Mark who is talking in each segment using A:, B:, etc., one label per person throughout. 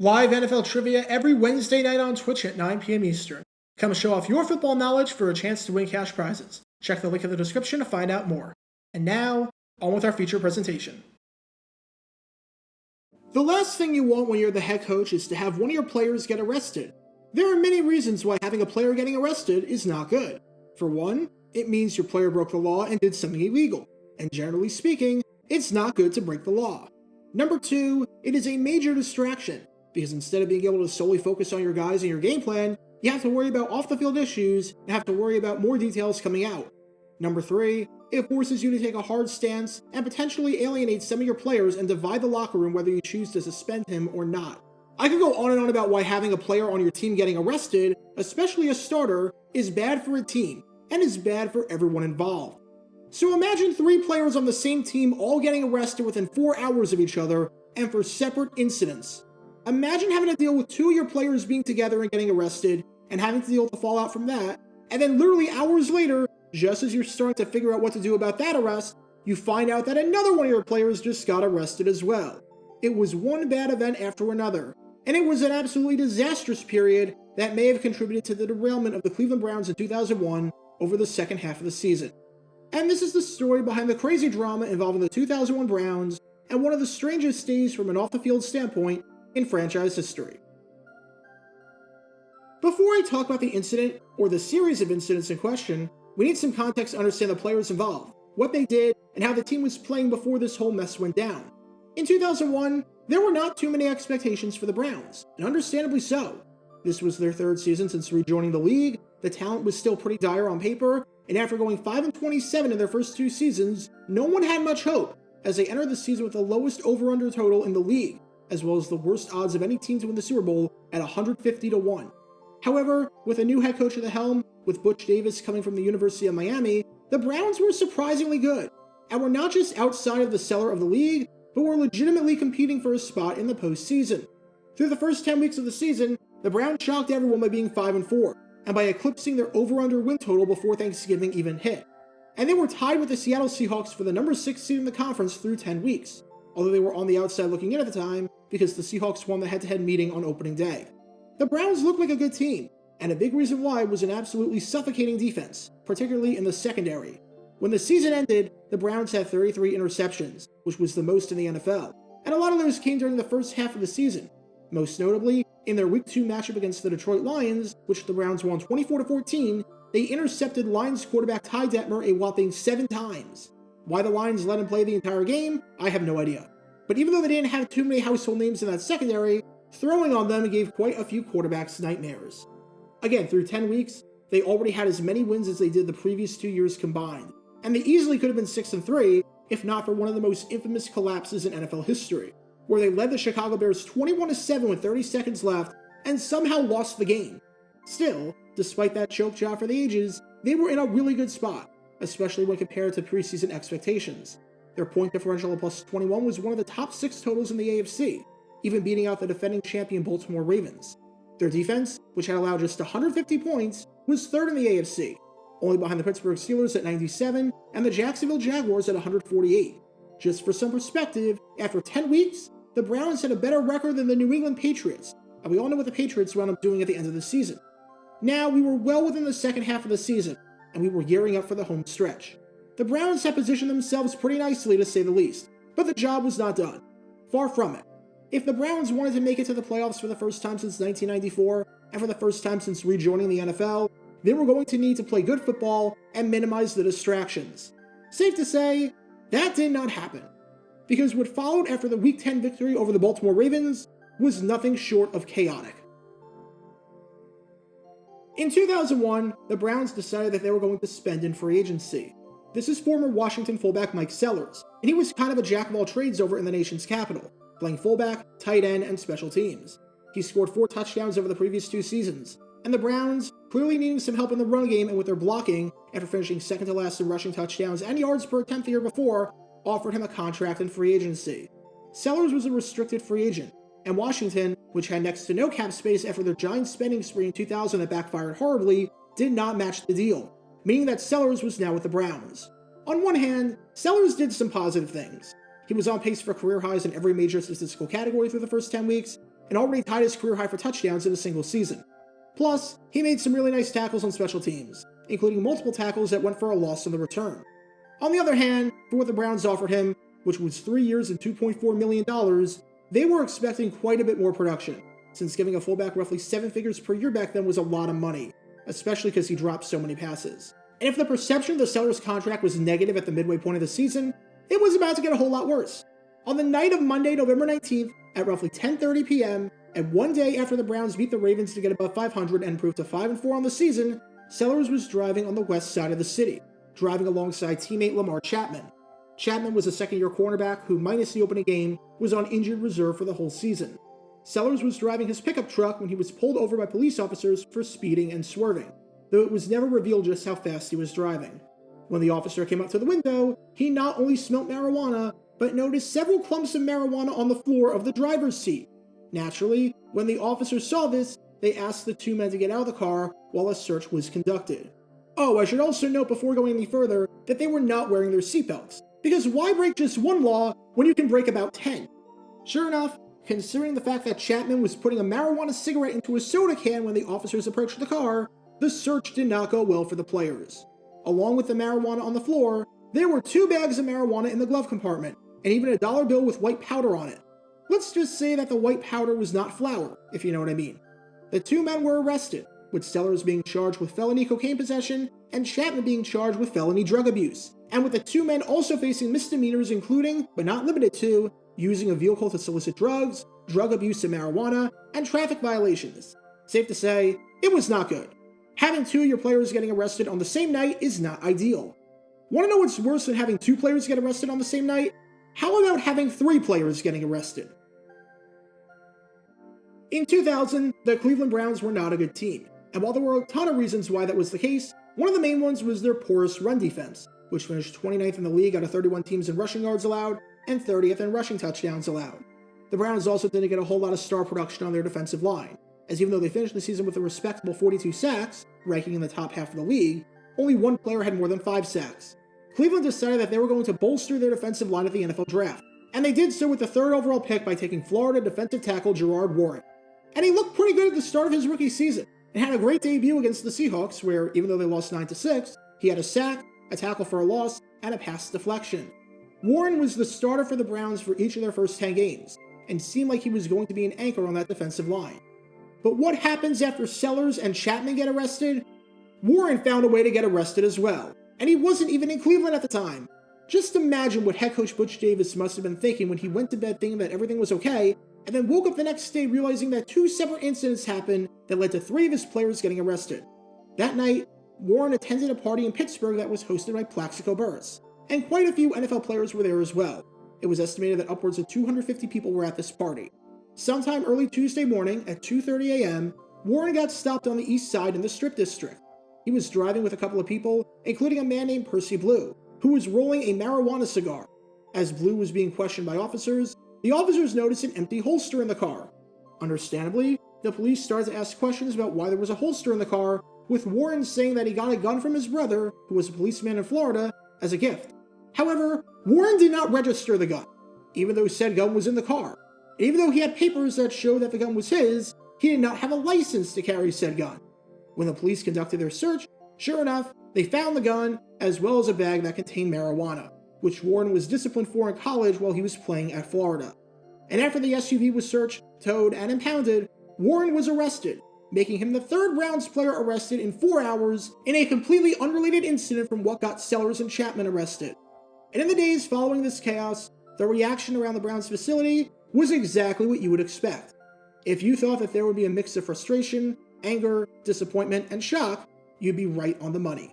A: Live NFL trivia every Wednesday night on Twitch at 9 p.m. Eastern. Come show off your football knowledge for a chance to win cash prizes. Check the link in the description to find out more. And now, on with our feature presentation. The last thing you want when you're the head coach is to have one of your players get arrested. There are many reasons why having a player getting arrested is not good. For one, it means your player broke the law and did something illegal. And generally speaking, it's not good to break the law. Number two, it is a major distraction, because instead of being able to solely focus on your guys and your game plan, you have to worry about off-the-field issues and have to worry about more details coming out. Number three, it forces you to take a hard stance and potentially alienate some of your players and divide the locker room whether you choose to suspend him or not. I could go on and on about why having a player on your team getting arrested, especially a starter, is bad for a team and is bad for everyone involved. So imagine 3 players on the same team all getting arrested within 4 hours of each other and for separate incidents. Imagine having to deal with 2 of your players being together and getting arrested and having to deal with the fallout from that, and then literally hours later, just as you're starting to figure out what to do about that arrest, you find out that another one of your players just got arrested as well. It was one bad event after another, and it was an absolutely disastrous period that may have contributed to the derailment of the Cleveland Browns in 2001 over the second half of the season. And this is the story behind the crazy drama involving the 2001 Browns and one of the strangest days from an off-the-field standpoint in franchise history. Before I talk about the incident, or the series of incidents in question, we need some context to understand the players involved, what they did, and how the team was playing before this whole mess went down. In 2001, there were not too many expectations for the Browns, and understandably so. This was their 3rd season since rejoining the league, the talent was still pretty dire on paper, and after going 5-27 in their first 2 seasons, no one had much hope, as they entered the season with the lowest over-under total in the league, as well as the worst odds of any team to win the Super Bowl at 150-1. However, with a new head coach at the helm, with Butch Davis coming from the University of Miami, the Browns were surprisingly good, and were not just outside of the cellar of the league, but were legitimately competing for a spot in the postseason. Through the first 10 weeks of the season, the Browns shocked everyone by being 5-4, and by eclipsing their over-under win total before Thanksgiving even hit. And they were tied with the Seattle Seahawks for the number 6 seed in the conference through 10 weeks, although they were on the outside looking in at the time because the Seahawks won the head-to-head meeting on opening day. The Browns looked like a good team, and a big reason why was an absolutely suffocating defense, particularly in the secondary. When the season ended, the Browns had 33 interceptions, which was the most in the NFL, and a lot of those came during the first half of the season. Most notably, in their Week 2 matchup against the Detroit Lions, which the Browns won 24-14, they intercepted Lions quarterback Ty Detmer a whopping 7 times. Why the Lions let him play the entire game, I have no idea. But even though they didn't have too many household names in that secondary, throwing on them gave quite a few quarterbacks nightmares. Again, through 10 weeks, they already had as many wins as they did the previous 2 years combined, and they easily could have been 6-3 if not for one of the most infamous collapses in NFL history, where they led the Chicago Bears 21-7 with 30 seconds left and somehow lost the game. Still, despite that choke job for the ages, they were in a really good spot, especially when compared to preseason expectations. Their point differential of +21 was one of the top 6 totals in the AFC, even beating out the defending champion Baltimore Ravens. Their defense, which had allowed just 150 points, was 3rd in the AFC, only behind the Pittsburgh Steelers at 97 and the Jacksonville Jaguars at 148. Just for some perspective, after 10 weeks, the Browns had a better record than the New England Patriots, and we all know what the Patriots wound up doing at the end of the season. Now, we were well within the second half of the season, and we were gearing up for the home stretch. The Browns had positioned themselves pretty nicely to say the least, but the job was not done. Far from it. If the Browns wanted to make it to the playoffs for the first time since 1994, and for the first time since rejoining the NFL, they were going to need to play good football and minimize the distractions. Safe to say, that did not happen, because what followed after the Week 10 victory over the Baltimore Ravens was nothing short of chaotic. In 2001, the Browns decided that they were going to spend in free agency. This is former Washington fullback Mike Sellers, and he was kind of a jack of all trades over in the nation's capital, playing fullback, tight end, and special teams. He scored 4 touchdowns over the previous 2 seasons, and the Browns, clearly needing some help in the run game and with their blocking, after finishing second to last in rushing touchdowns and yards per attempt the year before, offered him a contract in free agency. Sellers was a restricted free agent, and Washington, which had next to no cap space after their giant spending spree in 2000 that backfired horribly, did not match the deal, meaning that Sellers was now with the Browns. On one hand, Sellers did some positive things. He was on pace for career highs in every major statistical category through the first 10 weeks, and already tied his career high for touchdowns in a single season. Plus, he made some really nice tackles on special teams, including multiple tackles that went for a loss on the return. On the other hand, for what the Browns offered him, which was 3 years and $2.4 million, they were expecting quite a bit more production, since giving a fullback roughly 7 figures per year back then was a lot of money, especially because he dropped so many passes. And if the perception of the Sellers contract was negative at the midway point of the season, it was about to get a whole lot worse. On the night of Monday, November 19th, at roughly 10:30 p.m., and one day after the Browns beat the Ravens to get above 500 and improved to 5-4 on the season, Sellers was driving on the west side of the city, driving alongside teammate Lamar Chapman. Chapman was a second-year cornerback who, minus the opening game, was on injured reserve for the whole season. Sellers was driving his pickup truck when he was pulled over by police officers for speeding and swerving, though it was never revealed just how fast he was driving. When the officer came up to the window, he not only smelt marijuana, but noticed several clumps of marijuana on the floor of the driver's seat. Naturally, when the officers saw this, they asked the two men to get out of the car while a search was conducted. Oh, I should also note before going any further that they were not wearing their seatbelts, because why break just one law when you can break about 10? Sure enough, considering the fact that Chapman was putting a marijuana cigarette into a soda can when the officers approached the car, the search did not go well for the players. Along with the marijuana on the floor, there were 2 bags of marijuana in the glove compartment, and even a dollar bill with white powder on it. Let's just say that the white powder was not flour, if you know what I mean. The 2 men were arrested, with Sellers being charged with felony cocaine possession and Chapman being charged with felony drug abuse, and with the 2 men also facing misdemeanors including, but not limited to, using a vehicle to solicit drugs, drug abuse and marijuana, and traffic violations. Safe to say, it was not good. Having 2 of your players getting arrested on the same night is not ideal. Want to know what's worse than having 2 players get arrested on the same night? How about having 3 players getting arrested? In 2000, the Cleveland Browns were not a good team, and while there were a ton of reasons why that was the case, one of the main ones was their porous run defense, which finished 29th in the league out of 31 teams in rushing yards allowed and 30th in rushing touchdowns allowed. The Browns also didn't get a whole lot of star production on their defensive line, as even though they finished the season with a respectable 42 sacks, ranking in the top half of the league, only 1 player had more than 5 sacks. Cleveland decided that they were going to bolster their defensive line at the NFL Draft, and they did so with the 3rd overall pick by taking Florida defensive tackle Gerard Warren. And he looked pretty good at the start of his rookie season, and had a great debut against the Seahawks where, even though they lost 9-6, he had a sack, a tackle for a loss, and a pass deflection. Warren was the starter for the Browns for each of their first 10 games, and seemed like he was going to be an anchor on that defensive line. But what happens after Sellers and Chapman get arrested? Warren found a way to get arrested as well, and he wasn't even in Cleveland at the time. Just imagine what head coach Butch Davis must have been thinking when he went to bed thinking that everything was okay, and then woke up the next day realizing that 2 separate incidents happened that led to 3 of his players getting arrested. That night, Warren attended a party in Pittsburgh that was hosted by Plaxico Burress, and quite a few NFL players were there as well. It was estimated that upwards of 250 people were at this party. Sometime early Tuesday morning at 2:30 a.m., Warren got stopped on the east side in the Strip District. He was driving with a couple of people, including a man named Percy Blue, who was rolling a marijuana cigar. As Blue was being questioned by officers, the officers noticed an empty holster in the car. Understandably, the police started to ask questions about why there was a holster in the car, with Warren saying that he got a gun from his brother, who was a policeman in Florida, as a gift. However, Warren did not register the gun, even though said gun was in the car. And even though he had papers that showed that the gun was his, he did not have a license to carry said gun. When the police conducted their search, sure enough, they found the gun, as well as a bag that contained marijuana, which Warren was disciplined for in college while he was playing at Florida. And after the SUV was searched, towed, and impounded, Warren was arrested, making him the 3rd Browns player arrested in 4 hours in a completely unrelated incident from what got Sellers and Chapman arrested. And in the days following this chaos, the reaction around the Browns facility was exactly what you would expect. If you thought that there would be a mix of frustration, anger, disappointment, and shock, you'd be right on the money.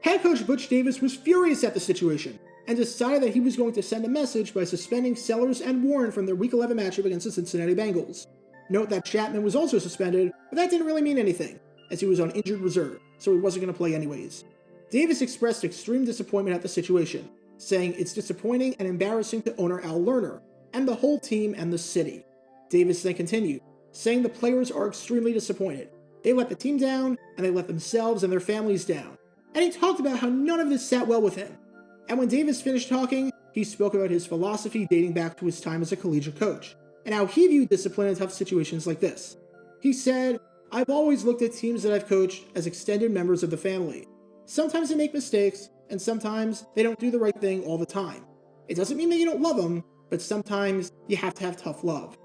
A: Head coach Butch Davis was furious at the situation, and decided that he was going to send a message by suspending Sellers and Warren from their Week 11 matchup against the Cincinnati Bengals. Note that Chapman was also suspended, but that didn't really mean anything, as he was on injured reserve, so he wasn't going to play anyways. Davis expressed extreme disappointment at the situation, saying it's disappointing and embarrassing to owner Al Lerner, and the whole team and the city. Davis then continued, saying the players are extremely disappointed. They let the team down, and they let themselves and their families down. And he talked about how none of this sat well with him. And when Davis finished talking, he spoke about his philosophy dating back to his time as a collegiate coach. and how he viewed discipline in tough situations like this. He said, "I've always looked at teams that I've coached as extended members of the family. Sometimes they make mistakes, and sometimes they don't do the right thing all the time. It doesn't mean that you don't love them, but sometimes you have to have tough love."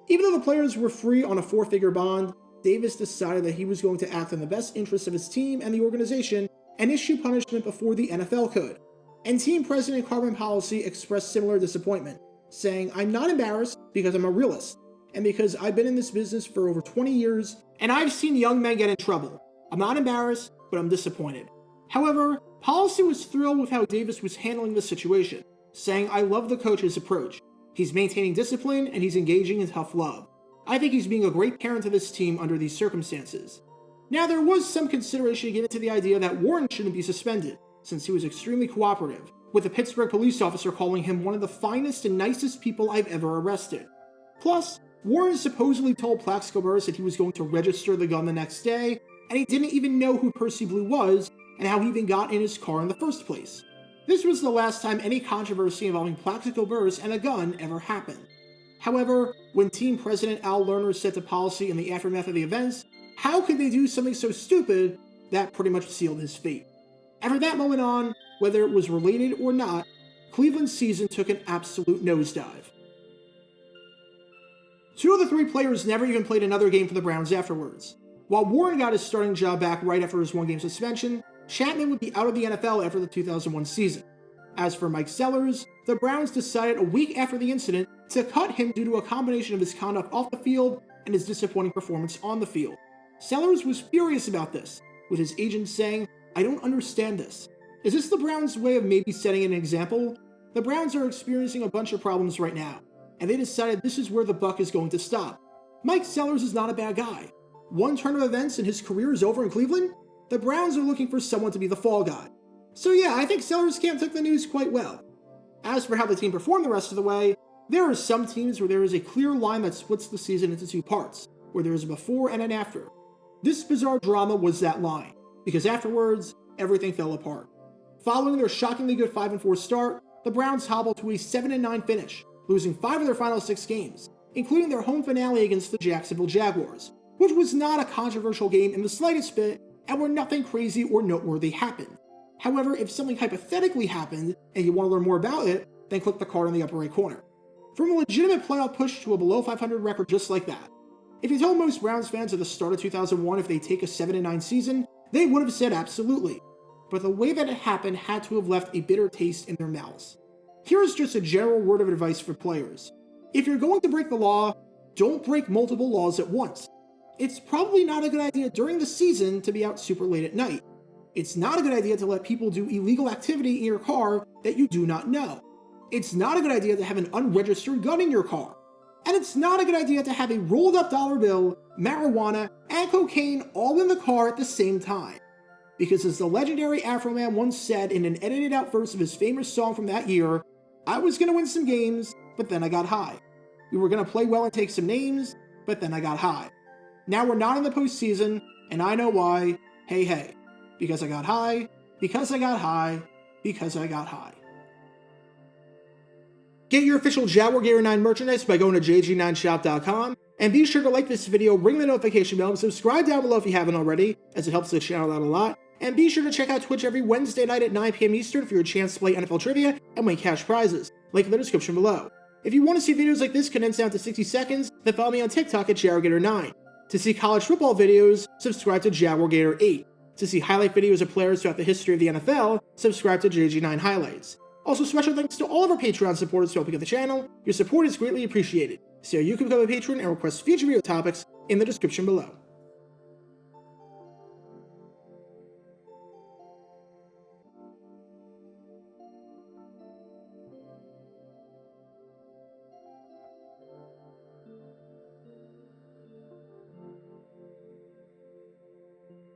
A: Even though the players were free on a 4-figure bond, Davis decided that he was going to act in the best interests of his team and the organization and issue punishment before the NFL could. And team president Carmen Policy expressed similar disappointment, saying, "I'm not embarrassed because I'm a realist, and because I've been in this business for over 20 years, and I've seen young men get in trouble. I'm not embarrassed, but I'm disappointed." However, Policy was thrilled with how Davis was handling the situation, saying, "I love the coach's approach. He's maintaining discipline and he's engaging in tough love. I think he's being a great parent to this team under these circumstances." Now, there was some consideration given to the idea that Warren shouldn't be suspended, since he was extremely cooperative, with a Pittsburgh police officer calling him one of the finest and nicest people I've ever arrested. Plus, Warren supposedly told Plaxico Burress that he was going to register the gun the next day, and he didn't even know who Percy Blue was and how he even got in his car in the first place. This was the last time any controversy involving Plaxico Burress and a gun ever happened. However, when team president Al Lerner said to Policy in the aftermath of the events, how could they do something so stupid, that pretty much sealed his fate. After that moment on, whether it was related or not, Cleveland's season took an absolute nosedive. 2 of the 3 players never even played another game for the Browns afterwards. While Warren got his starting job back right after his 1-game suspension, Chapman would be out of the NFL after the 2001 season. As for Mike Sellers, the Browns decided a week after the incident to cut him due to a combination of his conduct off the field and his disappointing performance on the field. Sellers was furious about this, with his agent saying, "I don't understand this. Is this the Browns' way of maybe setting an example? The Browns are experiencing a bunch of problems right now, and they decided this is where the buck is going to stop. Mike Sellers is not a bad guy. One turn of events and his career is over in Cleveland? The Browns are looking for someone to be the fall guy." So yeah, I think Sellers' camp took the news quite well. As for how the team performed the rest of the way, there are some teams where there is a clear line that splits the season into 2 parts, where there is a before and an after. This bizarre drama was that line, because afterwards, everything fell apart. Following their shockingly good 5-4 start, the Browns hobbled to a 7-9 finish, losing 5 of their final 6 games, including their home finale against the Jacksonville Jaguars, which was not a controversial game in the slightest bit, and where nothing crazy or noteworthy happened. However, if something hypothetically happened, and you want to learn more about it, then click the card in the upper right corner. From a legitimate playoff push to a below 500 record just like that. If you told most Browns fans at the start of 2001 if they take a 7-9 season, they would have said absolutely. But the way that it happened had to have left a bitter taste in their mouths. Here is just a general word of advice for players. If you're going to break the law, don't break multiple laws at once. It's probably not a good idea during the season to be out super late at night. It's not a good idea to let people do illegal activity in your car that you do not know. It's not a good idea to have an unregistered gun in your car. And it's not a good idea to have a rolled up dollar bill, marijuana, and cocaine all in the car at the same time. Because as the legendary Afroman once said in an edited out verse of his famous song from that year, "I was gonna win some games, but then I got high. We were gonna play well and take some names, but then I got high. Now we're not in the postseason, and I know why. Hey, hey. Because I got high, because I got high, because I got high." Get your official Jaguar Gator 9 merchandise by going to jg9shop.com, and be sure to like this video, ring the notification bell, and subscribe down below if you haven't already, as it helps the channel out a lot. And be sure to check out Twitch every Wednesday night at 9 p.m. Eastern for your chance to play NFL Trivia and win cash prizes. Link in the description below. If you want to see videos like this condensed down to 60 seconds, then follow me on TikTok at Jaguar Gator 9. To see college football videos, subscribe to Jaguar Gator 8. To see highlight videos of players throughout the history of the NFL, subscribe to JG9 Highlights. Also, special thanks to all of our Patreon supporters for helping out the channel. Your support is greatly appreciated. See how you can become a patron and request future video topics in the description below.